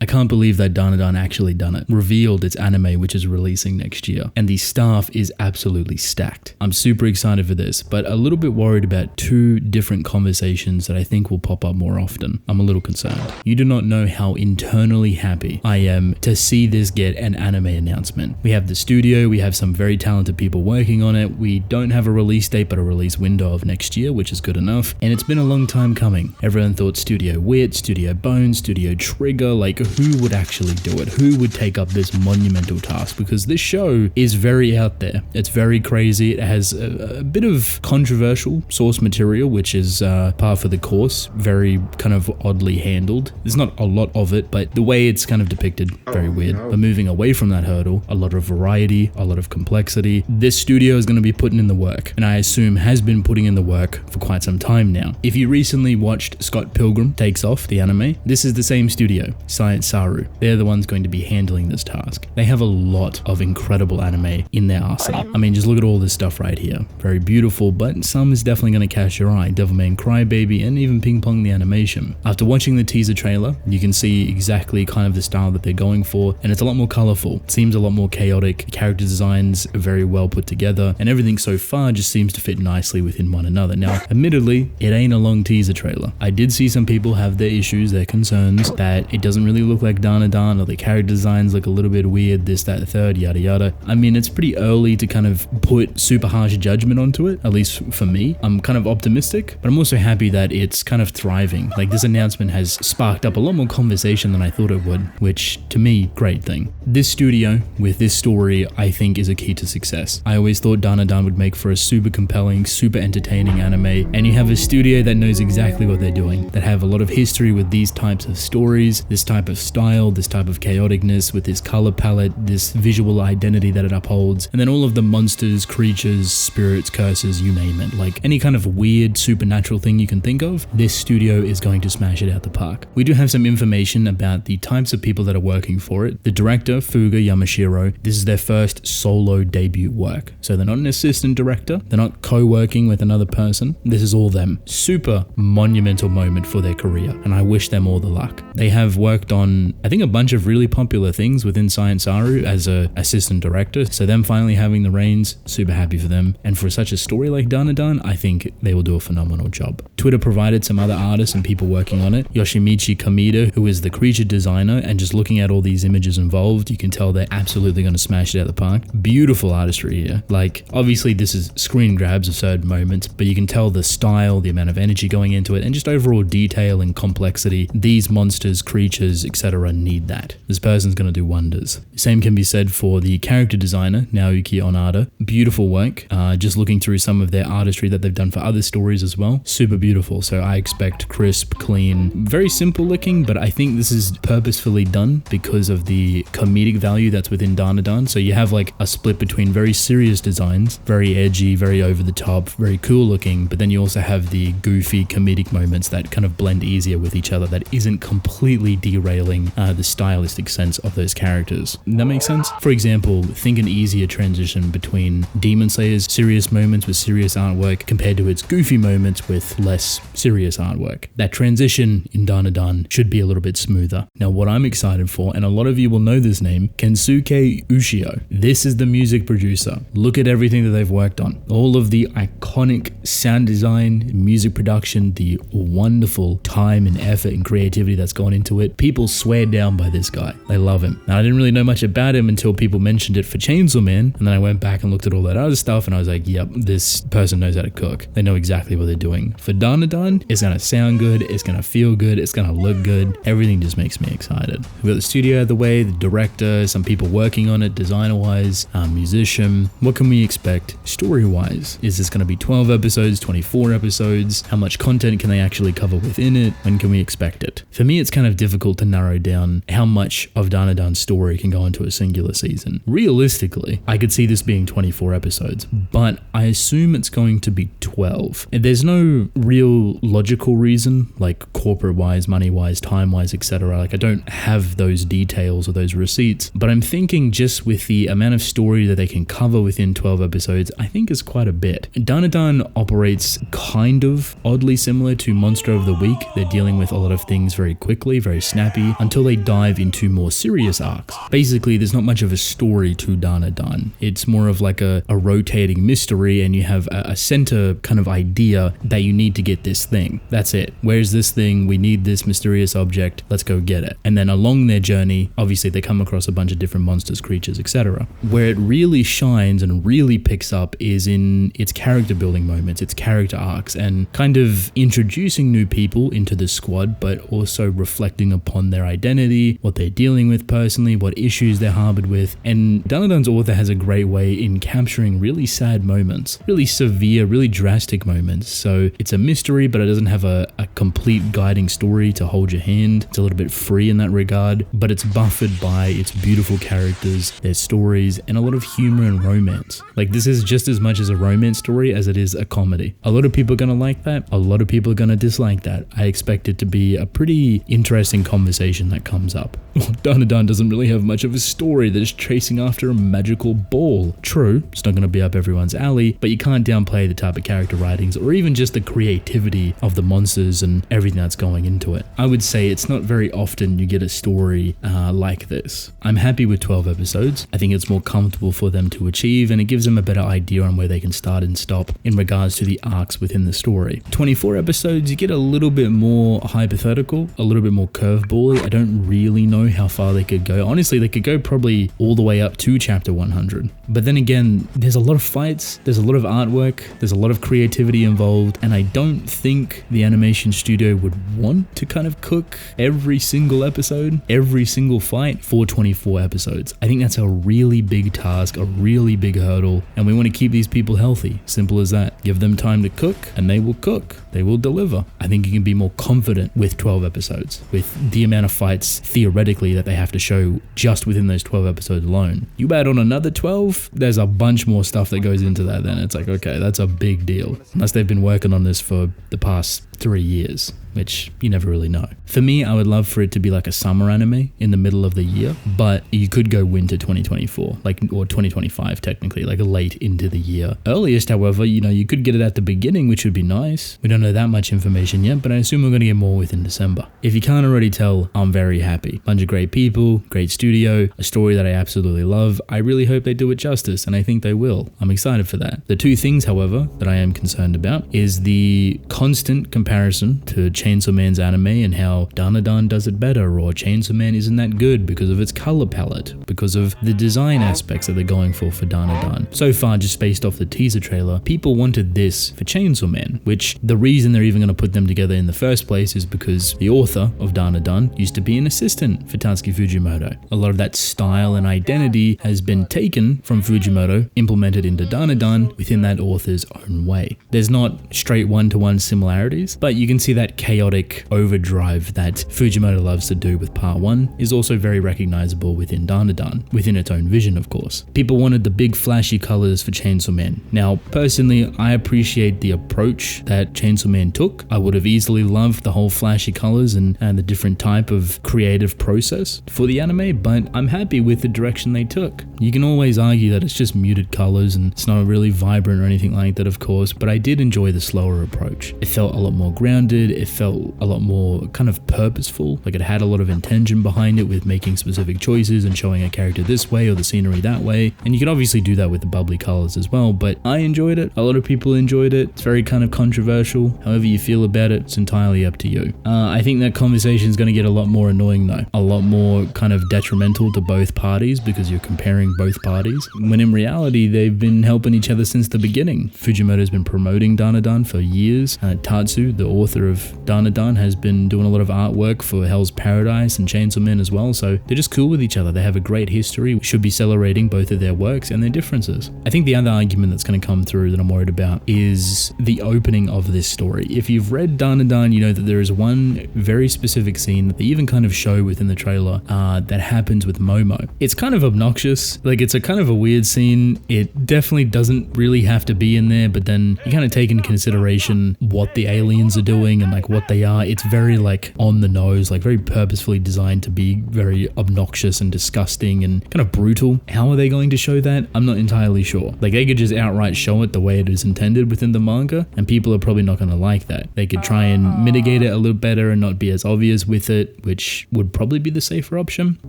I can't believe that Dandadan actually done it. Revealed its anime, which is releasing next year. And the staff is absolutely stacked. I'm super excited for this, but a little bit worried about two different conversations that I think will pop up more often. I'm a little concerned. You do not know how internally happy I am to see this get an anime announcement. We have the studio, we have some very talented people working on it. We don't have a release date, but a release window of next year, which is good enough. And it's been a long time coming. Everyone thought Studio Wit, Studio Bone, Studio Trigger, like who would actually do it? Who would take up this monumental task? Because this show is very out there. It's very crazy. It has a bit of controversial source material, which is par for the course. Very kind of oddly handled. There's not a lot of it, but the way it's kind of depicted, very weird. But moving away from that hurdle, a lot of variety, a lot of complexity. This studio is going to be putting in the work, and I assume has been putting in the work for quite some time now. If you recently watched Scott Pilgrim Takes Off, the anime, this is the same studio, Science Saru. They're the ones going to be handling this task. They have a lot of incredible anime in their arsenal. I mean, just look at all this stuff right here. Very beautiful, but some is definitely going to catch your eye. Devilman Crybaby and even Ping Pong the animation. After watching the teaser trailer, you can see exactly kind of the style that they're going for, and it's a lot more colorful. It seems a lot more chaotic. Character designs are very well put together, and everything so far just seems to fit nicely within one another. Now, admittedly, it ain't a long teaser trailer. I did see some people have their issues, their concerns, that it doesn't really look like Dandadan, or the character designs look a little bit weird, this, that, the third, yada yada. I mean, it's pretty early to kind of put super harsh judgment onto it, at least for me. I'm kind of optimistic, but I'm also happy that it's kind of thriving. Like, this announcement has sparked up a lot more conversation than I thought it would, which to me, great thing. This studio with this story, I think, is a key to success. I always thought Dandadan would make for a super compelling, super entertaining anime, and you have a studio that knows exactly what they're doing, that have a lot of history with these types of stories, this type of style, this type of chaoticness, with this color palette, this visual identity that it upholds, and then all of the monsters, creatures, spirits, curses, you name it. Like any kind of weird supernatural thing you can think of, this studio is going to smash it out the park. We do have some information about the types of people that are working for it. The director, Fuga Yamashiro, this is their first solo debut work. So they're not an assistant director, they're not co-working with another person. This is all them. Super monumental moment for their career, and I wish them all the luck. They have worked on, I think, a bunch of really popular things within Science Saru as a assistant director, so them finally having the reins, super happy for them. And for such a story like Dandadan, I think they will do a phenomenal job. Twitter provided some other artists and people working on it. Yoshimichi Kamida, who is the creature designer, and just looking at all these images involved, you can tell they're absolutely going to smash it out of the park. Beautiful artistry here. Like, obviously this is screen grabs of certain moments, but you can tell the style, the amount of energy going into it, and just overall detail and complexity. These monsters, creatures, etc. need that. This person's going to do wonders. Same can be said for the character designer, Naoki Onada. Beautiful work. Just looking through some of their artistry that they've done for other stories as well. Super beautiful. So I expect crisp, clean, very simple looking, but I think this is purposefully done because of the comedic value that's within Dandadan. So you have like a split between very serious designs, very edgy, very over the top, very cool looking, but then you also have the goofy comedic moments that kind of blend easier with each other, that isn't completely derailing the stylistic sense of those characters. That makes sense? For example, think an easier transition between Demon Slayer's serious moments with serious artwork compared to its goofy moments with less serious artwork. That transition in Dandadan should be a little bit smoother. Now, what I'm excited for, and a lot of you will know this name, Kensuke Ushio. This is the music producer. Look at everything that they've worked on. All of the iconic sound design, music production, the wonderful time and effort and creativity that's gone into it. People swear down by this guy. They love him. Now, I didn't really know much about him until people mentioned it for Chainsaw Man, and then I went back and looked at all that other stuff, and I was like, yep, this person knows how to cook. They know exactly what they're doing. For Dandadan, it's gonna sound good, it's gonna feel good, it's gonna look good. Everything just makes me excited. We've got the studio out of the way, the director, some people working on it, designer-wise, musician. What can we expect story-wise? Is this gonna be 12 episodes, 24 episodes? How much content can they actually cover within it? When can we expect it? For me, it's kind of difficult to narrow down how much of Dandadan's story can go into a singular season. Realistically, I could see this being 24 episodes, but I assume it's going to be 12. And there's no real logical reason, like corporate-wise, money-wise, time-wise, etc. Like, I don't have those details or those receipts, but I'm thinking just with the amount of story that they can cover within 12 episodes, I think is quite a bit. Dandadan operates kind of oddly similar to Monster of the Week. They're dealing with a lot of things very quickly, very snappy. story until they dive into more serious arcs. Basically, there's not much of a story to Dandadan. It's more of like a rotating mystery, and you have a center kind of idea that you need to get this thing. That's it. Where's this thing? We need this mysterious object. Let's go get it. And then along their journey, obviously they come across a bunch of different monsters, creatures, etc. Where it really shines and really picks up is in its character building moments, its character arcs, and kind of introducing new people into the squad, but also reflecting upon their identity, what they're dealing with personally, what issues they're harbored with. And Dandadan's author has a great way in capturing really sad moments, really severe, really drastic moments. So it's a mystery, but it doesn't have a complete guiding story to hold your hand. It's a little bit free in that regard, but it's buffered by its beautiful characters, their stories, and a lot of humor and romance. Like, this is just as much as a romance story as it is a comedy. A lot of people are going to like that. A lot of people are going to dislike that. I expect it to be a pretty interesting conversation that comes up. Well, Dandadan doesn't really have much of a story. They're just chasing after a magical ball. True, it's not going to be up everyone's alley, but you can't downplay the type of character writings or even just the creativity of the monsters and everything that's going into it. I would say it's not very often you get a story like this. I'm happy with 12 episodes. I think it's more comfortable for them to achieve, and it gives them a better idea on where they can start and stop in regards to the arcs within the story. 24 episodes, you get a little bit more hypothetical, a little bit more curveball-y. I don't really know how far they could go. Honestly, they could go probably all the way up to chapter 100. But then again, there's a lot of fights, there's a lot of artwork, there's a lot of creativity involved, and I don't think the animation studio would want to kind of cook every single episode, every single fight for 24 episodes. I think that's a really big task, a really big hurdle, and we want to keep these people healthy. Simple as that. Give them time to cook, and they will cook. They will deliver. I think you can be more confident with 12 episodes, with the amount of fights theoretically that they have to show just within those 12 episodes alone. You add on another 12, there's a bunch more stuff that goes into that. Then it's like, okay, that's a big deal. Unless they've been working on this for the past 3 years, which you never really know. For me, I would love for it to be like a summer anime in the middle of the year, but you could go winter 2024, or 2025 technically, like late into the year. Earliest, however, you could get it at the beginning, which would be nice. We don't know that much information yet, but I assume we're going to get more within December. If you can't already tell, I'm very happy. Bunch of great people, great studio, a story that I absolutely love. I really hope they do it justice, and I think they will. I'm excited for that. The two things, however, that I am concerned about is the constant comparison to Chainsaw Man's anime and how Dandadan does it better, or Chainsaw Man isn't that good because of its color palette, because of the design aspects that they're going for Dandadan. So far, just based off the teaser trailer, people wanted this for Chainsaw Man, which the reason they're even going to put them together in the first place is because the author of Dandadan used to be an assistant for Tatsuki Fujimoto. A lot of that style and identity has been taken from Fujimoto, implemented into Dandadan within that author's own way. There's not straight one-to-one similarities, but you can see that chaotic overdrive that Fujimoto loves to do with part 1 is also very recognizable within Dandadan, within its own vision, of course. People wanted the big flashy colors for Chainsaw Man. Now, personally, I appreciate the approach that Chainsaw Man took. I would have easily loved the whole flashy colors and the different type of creative process for the anime, but I'm happy with the direction they took. You can always argue that it's just muted colors and it's not really vibrant or anything like that, of course, but I did enjoy the slower approach. It felt a lot more grounded, it felt a lot more kind of purposeful, like it had a lot of intention behind it with making specific choices and showing a character this way or the scenery that way, and you can obviously do that with the bubbly colors as well, but I enjoyed it, a lot of people enjoyed it. It's very kind of controversial. However you feel about it, it's entirely up to you. I think that conversation is going to get a lot more annoying though, a lot more kind of detrimental to both parties because you're comparing both parties, when in reality they've been helping each other since the beginning. Fujimoto's been promoting Dandadan for years. Tatsu, the author of Dandadan, has been doing a lot of artwork for Hell's Paradise and Chainsaw Man as well, so they're just cool with each other. They have a great history. We should be celebrating both of their works and their differences. I think the other argument that's going to come through that I'm worried about is the opening of this story. If you've read Dandadan, you know that there is one very specific scene that they even kind of show within the trailer that happens with Momo. It's kind of obnoxious, like it's a kind of a weird scene. It definitely doesn't really have to be in there, but then you kind of take into consideration what the aliens are doing and like what they are. It's very like on the nose, like very purposefully designed to be very obnoxious and disgusting and kind of brutal. How are they going to show that? I'm not entirely sure. Like they could just outright show it the way it is intended within the manga, and people are probably not going to like that. They could try and mitigate it a little better and not be as obvious with it, which would probably be the safer option.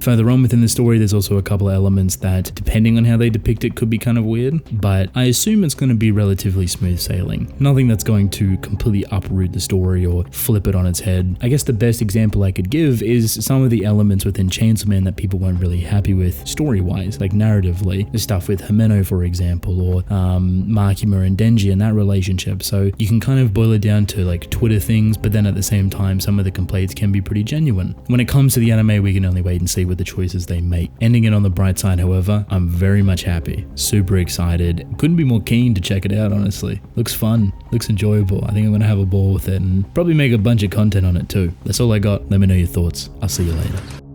Further on within the story, there's also a couple of elements that, depending on how they depict it, could be kind of weird, but I assume it's going to be relatively smooth sailing. Nothing that's going to completely uproot the story or flip it on its head. I guess the best example I could give is some of the elements within Chainsaw Man that people weren't really happy with story-wise, like narratively. The stuff with Himeno, for example, or Makima and Denji and that relationship. So you can kind of boil it down to like Twitter things, but then at the same time, some of the complaints can be pretty genuine. When it comes to the anime, we can only wait and see what the choices they make. Ending it on the bright side, however, I'm very much happy. Super excited. Couldn't be more keen to check it out, honestly. Looks fun. Looks enjoyable. I think I'm going to have a ball with it and probably make a bunch of content on it too. That's all I got. Let me know your thoughts. I'll see you later.